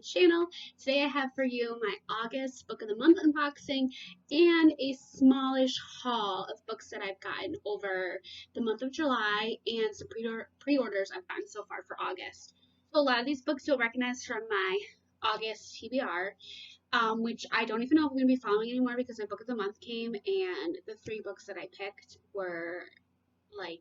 channel. Today I have for you my August book of the month unboxing and a smallish haul of books that I've gotten over the month of July and some pre-orders I've gotten so far for August. So a lot of these books you'll recognize from my August TBR, which I don't even know if I'm going to be following anymore because my book of the month came and the 3 books that I picked were like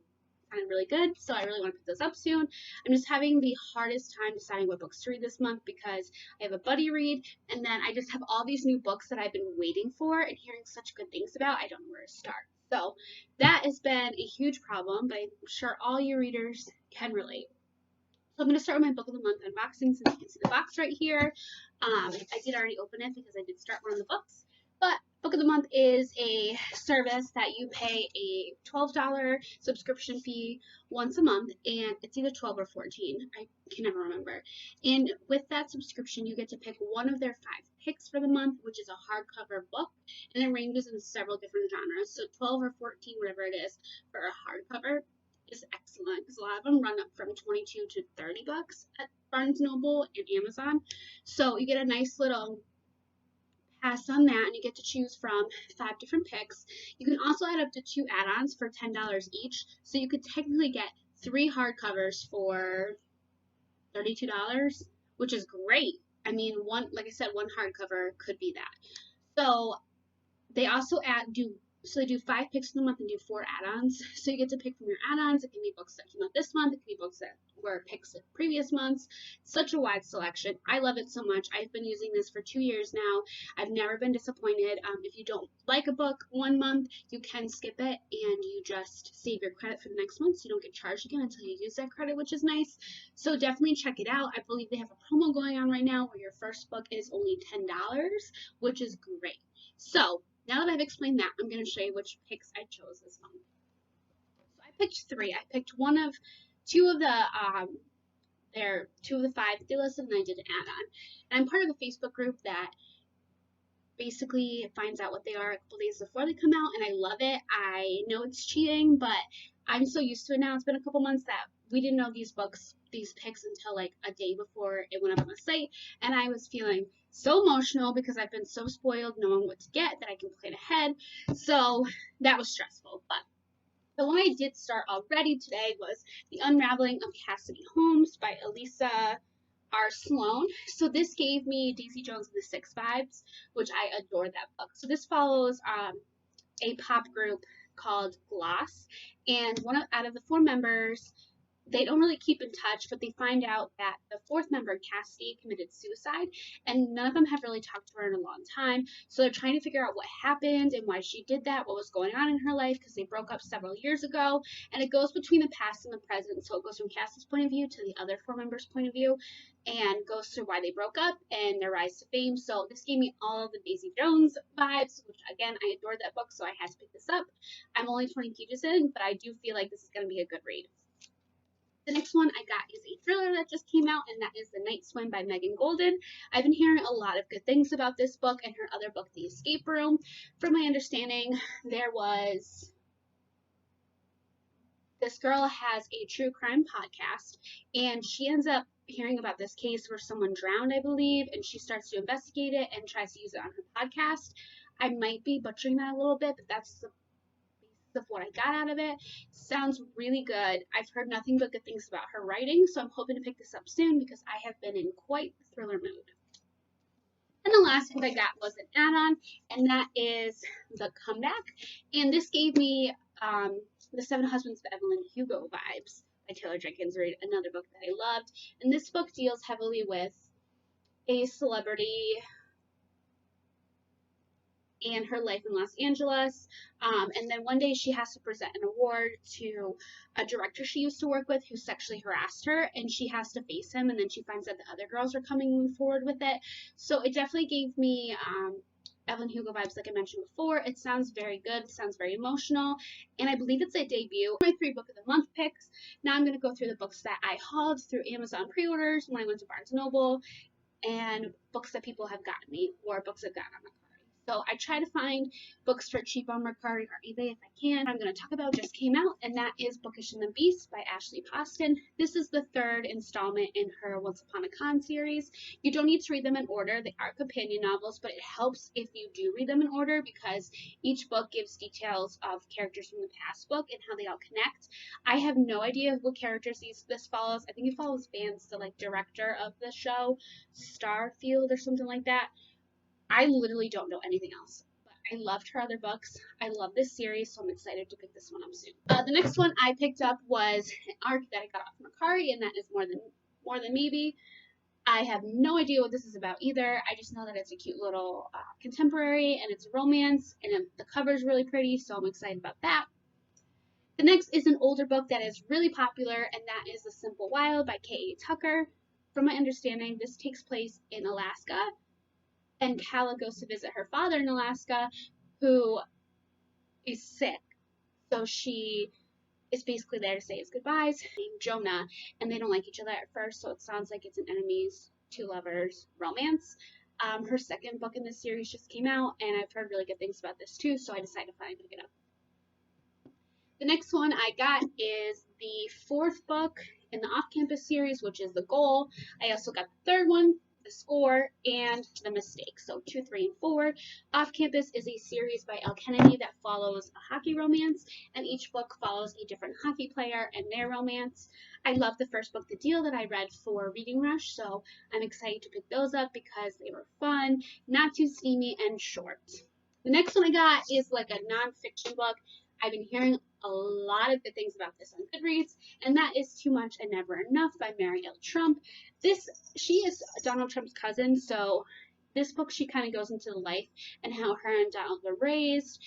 kind of really good, so I really want to pick those up soon. I'm just having the hardest time deciding what books to read this month because I have a buddy read, and then I just have all these new books that I've been waiting for and hearing such good things about. I don't know where to start. So that has been a huge problem, but I'm sure all your readers can relate. So I'm going to start with my book of the month unboxing since you can see the box right here. I did already open it because I did start one of the books. But Book of the Month is a service that you pay a $12 subscription fee once a month, and it's either 12 or 14. I can never remember. And with that subscription, you get to pick one of their 5 picks for the month, which is a hardcover book, and it ranges in several different genres. So 12 or 14, whatever it is, for a hardcover is excellent because a lot of them run up from 22 to 30 bucks at Barnes & Noble and Amazon. So you get a nice little pass on that, and you get to choose from 5 different picks. You can also add up to 2 add-ons for $10 each, so you could technically get 3 hardcovers for $32, which is great. I mean, like I said, one hardcover could be that. So they also they do 5 picks in the month and do 4 add-ons. So you get to pick from your add-ons. It can be books that came out this month. It can be books that were picks of previous months. Such a wide selection. I love it so much. I've been using this for 2 years now. I've never been disappointed. If you don't like a book one month, you can skip it and you just save your credit for the next month so you don't get charged again until you use that credit, which is nice. So definitely check it out. I believe they have a promo going on right now where your first book is only $10, which is great. So now that I've explained that, I'm going to show you which picks I chose this month. So I picked 3. I picked two of the 5 they listed, and I did an add-on. And I'm part of a Facebook group that basically finds out what they are a couple days before they come out, and I love it. I know it's cheating, but I'm so used to it now. It's been a couple months that we didn't know these picks until like a day before it went up on the site, and I was feeling so emotional because I've been so spoiled knowing what to get that I can plan ahead. So that was stressful. But the one I did start already today was The Unraveling of Cassidy Holmes by Elisa R. Sloan. So this gave me Daisy Jones and the Six vibes, which I adore that book. So this follows a pop group called Gloss, and out of the 4 members, they don't really keep in touch, but they find out that the 4th member, Cassidy, committed suicide, and none of them have really talked to her in a long time. So they're trying to figure out what happened and why she did that, what was going on in her life, because they broke up several years ago. And it goes between the past and the present. So it goes from Cassidy's point of view to the other 4 members' point of view, and goes through why they broke up and their rise to fame. So this gave me all of the Daisy Jones vibes, which again, I adored that book, so I had to pick this up. I'm only 20 pages in, but I do feel like this is going to be a good read. The next one I got is a thriller that just came out, and that is The Night Swim by Megan Golden. I've been hearing a lot of good things about this book and her other book, The Escape Room. From my understanding, this girl has a true crime podcast, and she ends up hearing about this case where someone drowned, I believe, and she starts to investigate it and tries to use it on her podcast. I might be butchering that a little bit, but that's the of what I got out of it. Sounds really good. I've heard nothing but good things about her writing, so I'm hoping to pick this up soon because I have been in quite the thriller mood. And the last book I got was an add-on, and that is The Comeback. And this gave me The 7 Husbands of Evelyn Hugo vibes by Taylor Jenkins Reid, another book that I loved. And this book deals heavily with a celebrity and her life in Los Angeles, and then one day she has to present an award to a director she used to work with who sexually harassed her, and she has to face him, and then she finds out the other girls are coming forward with it. So it definitely gave me Evelyn Hugo vibes, like I mentioned before. It sounds very good, it sounds very emotional, and I believe it's a debut. My 3 book of the month picks. Now I'm going to go through the books that I hauled through Amazon pre-orders when I went to Barnes & Noble, and books that people have gotten me, or books I've gotten on my card. So I try to find books for cheap on Mercari or eBay if I can. What I'm going to talk about just came out, and that is Bookish and the Beast by Ashley Poston. This is the third installment in her Once Upon a Con series. You don't need to read them in order. They are companion novels, but it helps if you do read them in order because each book gives details of characters from the past book and how they all connect. I have no idea what characters this follows. I think it follows Vance, the director of the show, Starfield or something like that. I literally don't know anything else. But I loved her other books. I love this series, so I'm excited to pick this one up soon. The next one I picked up was an arc that I got off Mercari, and that is More Than Maybe. I have no idea what this is about either. I just know that it's a cute little contemporary, and it's a romance, and the cover is really pretty, so I'm excited about that. The next is an older book that is really popular, and that is The Simple Wild by K.A. Tucker. From my understanding, this takes place in Alaska, and Calla goes to visit her father in Alaska, who is sick. So she is basically there to say his goodbyes. Named Jonah, and they don't like each other at first, so it sounds like it's an enemies to lovers romance. Her second book in this series just came out, and I've heard really good things about this too, so I decided to finally pick it up. The next one I got is the fourth book in the off-campus series, which is The Goal. I also got the third one, The Score, and The Mistake. So 2, 3, and 4. Off Campus is a series by Elle Kennedy that follows a hockey romance, and each book follows a different hockey player and their romance. I love the first book, The Deal, that I read for Reading Rush, so I'm excited to pick those up because they were fun, not too steamy, and short. The next one I got is like a nonfiction book. I've been hearing a lot of good things about this on Goodreads, and that is Too Much and Never Enough by Mary L. Trump. She is Donald Trump's cousin, so this book, she kind of goes into the life and how her and Donald were raised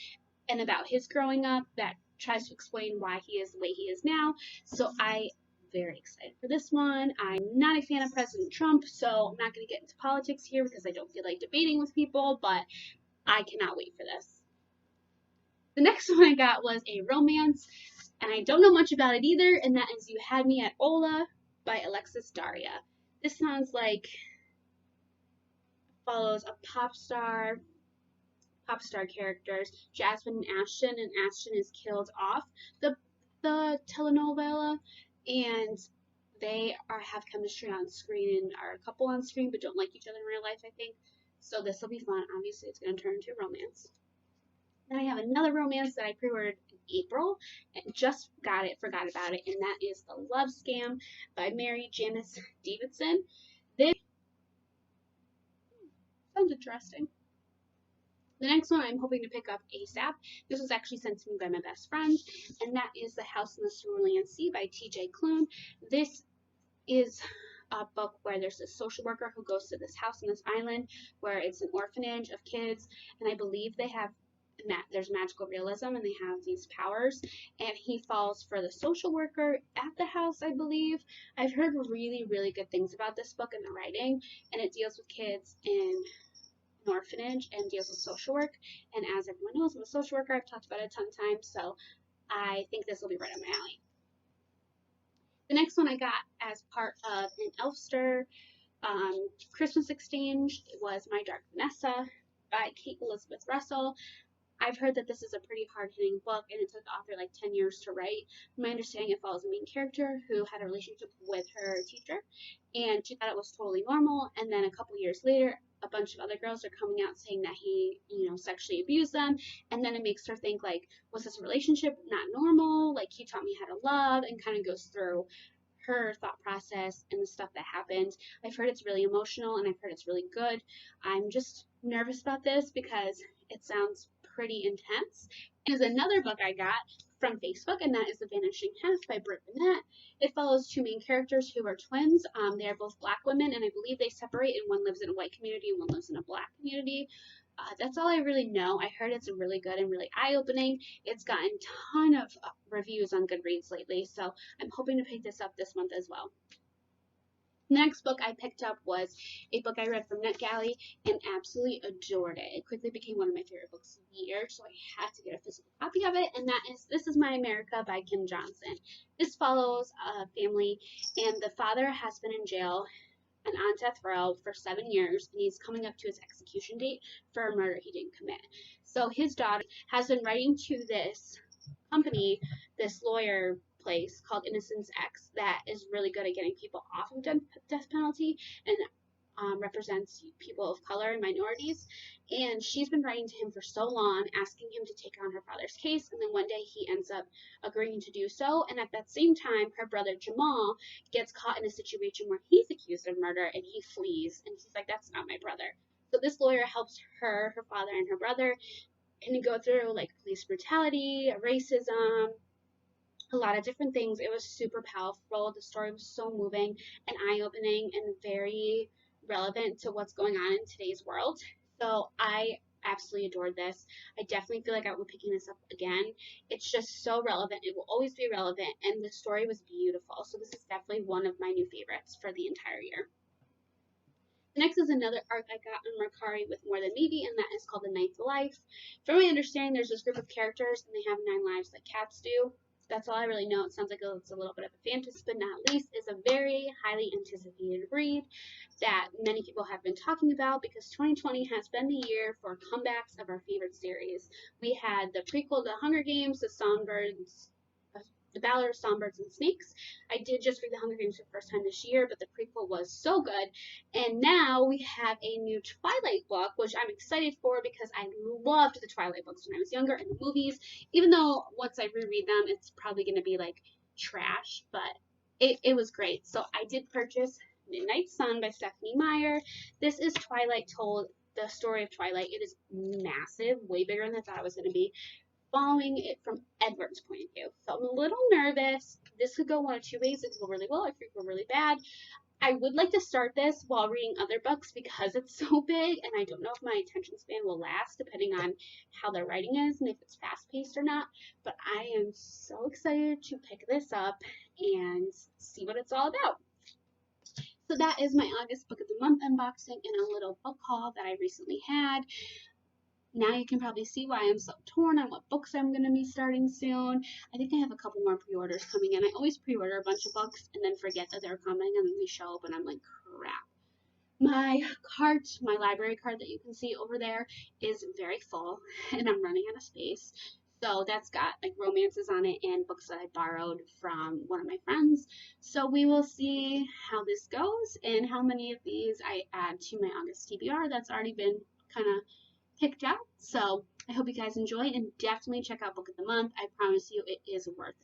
and about his growing up that tries to explain why he is the way he is now. So I'm very excited for this one. I'm not a fan of President Trump, so I'm not going to get into politics here because I don't feel like debating with people, but I cannot wait for this. The next one I got was a romance, and I don't know much about it either, and that is You Had Me at Ola by Alexis Daria. This sounds like follows a pop star characters, Jasmine and Ashton is killed off the telenovela, and they have chemistry on screen and are a couple on screen but don't like each other in real life, I think. So this will be fun. Obviously, it's going to turn into a romance. Then I have another romance that I pre-ordered in April and just forgot about it, and that is The Love Scam by Mary Janice Davidson. This sounds interesting. The next one I'm hoping to pick up ASAP. This was actually sent to me by my best friend, and that is The House in the Cerulean Sea by T.J. Klune. This is a book where there's a social worker who goes to this house on this island where it's an orphanage of kids, and I believe there's magical realism and they have these powers, and he falls for the social worker at the house, I believe. I've heard really, really good things about this book and the writing, and it deals with kids in an orphanage and deals with social work, and as everyone knows, I'm a social worker. I've talked about it a ton of times, so I think this will be right up my alley. The next one I got as part of an Elfster Christmas exchange was My Dark Vanessa by Kate Elizabeth Russell. I've heard that this is a pretty hard-hitting book, and it took the author like 10 years to write. From my understanding, it follows a main character who had a relationship with her teacher, and she thought it was totally normal, and then a couple years later, a bunch of other girls are coming out saying that he, sexually abused them, and then it makes her think, like, was this relationship not normal? Like, he taught me how to love, and kind of goes through her thought process and the stuff that happened. I've heard it's really emotional, and I've heard it's really good. I'm just nervous about this because it sounds pretty intense. There's another book I got from Facebook, and that is The Vanishing Half by Britt Bennett. It follows two main characters who are twins. They are both black women, and I believe they separate, and one lives in a white community and one lives in a black community. That's all I really know. I heard it's really good and really eye-opening. It's gotten a ton of reviews on Goodreads lately, so I'm hoping to pick this up this month as well. The next book I picked up was a book I read from NetGalley and absolutely adored it. It quickly became one of my favorite books of the year, so I had to get a physical copy of it, and that is This Is My America by Kim Johnson. This follows a family, and the father has been in jail and on death row for 7 years, and he's coming up to his execution date for a murder he didn't commit. So his daughter has been writing to this company, this lawyer place called Innocence X, that is really good at getting people off of death penalty and represents people of color and minorities. And she's been writing to him for so long, asking him to take on her father's case. And then one day he ends up agreeing to do so. And at that same time, her brother Jamal gets caught in a situation where he's accused of murder and he flees. And he's like, that's not my brother. So this lawyer helps her, her father, and her brother, and go through like police brutality, racism, a lot of different things. It was super powerful. The story was so moving and eye-opening and very relevant to what's going on in today's world. So I absolutely adored this. I definitely feel like I will be picking this up again. It's just so relevant. It will always be relevant, and the story was beautiful. So this is definitely one of my new favorites for the entire year. The next is another arc I got on Mercari with More Than Maybe, and that is called The Ninth Life. From my understanding, there's this group of characters, and they have 9 lives like cats do. That's all I really know. It sounds like it's a little bit of a fantasy, but not least is a very highly anticipated read that many people have been talking about, because 2020 has been the year for comebacks of our favorite series. We had the prequel to Hunger Games, The Ballad of Songbirds and Snakes. I did just read The Hunger Games for the first time this year, but the prequel was so good. And now we have a new Twilight book, which I'm excited for because I loved the Twilight books when I was younger and the movies. Even though once I reread them, it's probably going to be like trash, but it was great. So I did purchase Midnight Sun by Stephenie Meyer. This is Twilight told, the story of Twilight. It is massive, way bigger than I thought it was going to be, following it from Edward's point of view. So I'm a little nervous. This could go one of two ways. It could go really well, it could go really bad. I would like to start this while reading other books because it's so big, and I don't know if my attention span will last depending on how the writing is and if it's fast-paced or not. But I am so excited to pick this up and see what it's all about. So that is my August Book of the Month unboxing and a little book haul that I recently had. Now you can probably see why I'm so torn on what books I'm going to be starting soon. I think I have a couple more pre-orders coming in. I always pre-order a bunch of books and then forget that they're coming, and then they show up and I'm like, crap. My cart, my library card that you can see over there, is very full and I'm running out of space. So that's got like romances on it and books that I borrowed from one of my friends. So we will see how this goes and how many of these I add to my August TBR that's already been kind of picked out. So I hope you guys enjoy, and definitely check out Book of the Month. I promise you it is worth it.